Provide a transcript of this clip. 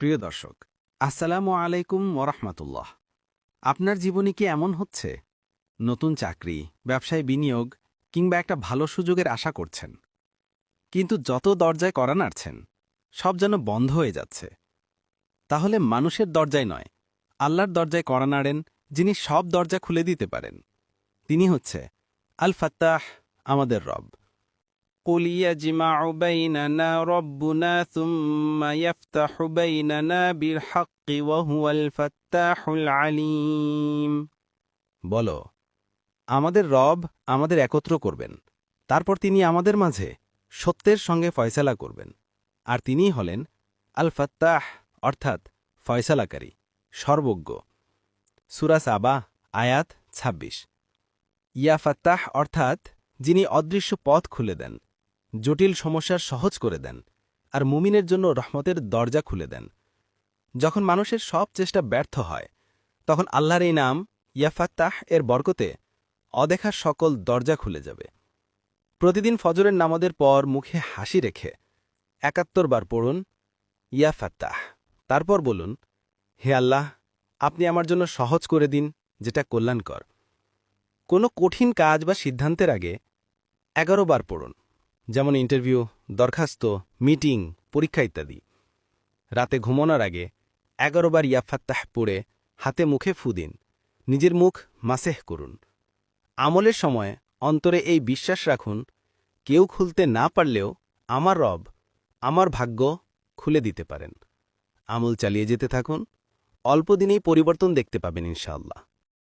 প্রিয় দর্শক, আসসালামু আলাইকুম ওরহমাতুল্লাহ। আপনার জীবনে কি এমন হচ্ছে নতুন চাকরি, ব্যবসায় বিনিয়োগ কিংবা একটা ভালো সুযোগের আশা করছেন, কিন্তু যত দরজায় কড়া নাড়ছেন সব যেন বন্ধ হয়ে যাচ্ছে? তাহলে মানুষের দরজায় নয়, আল্লাহর দরজায় কড়া নাড়েন, যিনি সব দরজা খুলে দিতে পারেন। তিনি হচ্ছে আল ফাত্তাহ, আমাদের রব। قل يجمع بيننا ربنا ثم يفتح بيننا بالحق وهو الفتاح العليم। বলো, আমাদের রব আমাদের একত্র করবেন, তারপর তিনি আমাদের মাঝে সত্যের সঙ্গে ফয়সালা করবেন, আর তিনিই হলেন আল ফাত্তাহ, অর্থাৎ ফয়সালাকারী, সর্বজ্ঞ। সূরা সাবা, আয়াত ২৬। ইয়া ফাত্তাহ অর্থাৎ যিনি অদৃশ্য পথ খুলে দেন, জটিল সমস্যার সহজ করে দেন, আর মুমিনের জন্য রহমতের দরজা খুলে দেন। যখন মানুষের সব চেষ্টা ব্যর্থ হয়, তখন আল্লাহর এই নাম ইয়া ফাত্তাহ এর বরকতে অদেখা সকল দরজা খুলে যাবে। প্রতিদিন ফজরের নামাজের পর মুখে হাসি রেখে ৭১ বার পড়ুন ইয়া ফাত্তাহ। তারপর বলুন, হে আল্লাহ, আপনি আমার জন্য সহজ করে দিন, যেটা কল্যাণকর। কোনো কঠিন কাজ বা সিদ্ধান্তের আগে ১১ বার পড়ুন, যেমন ইন্টারভিউ, দরখাস্ত, মিটিং, পরীক্ষা ইত্যাদি। রাতে ঘুমানোর আগে ১১ বার ইয়া ফাত্তাহ পড়ে হাতে মুখে ফু দিন, নিজের মুখ মাসেহ করুন। আমলের সময় অন্তরে এই বিশ্বাস রাখুন, কেউ খুলতে না পারলেও আমার রব আমার ভাগ্য খুলে দিতে পারেন। আমল চালিয়ে যেতে থাকুন, অল্প দিনেই পরিবর্তন দেখতে পাবেন ইনশাআল্লাহ।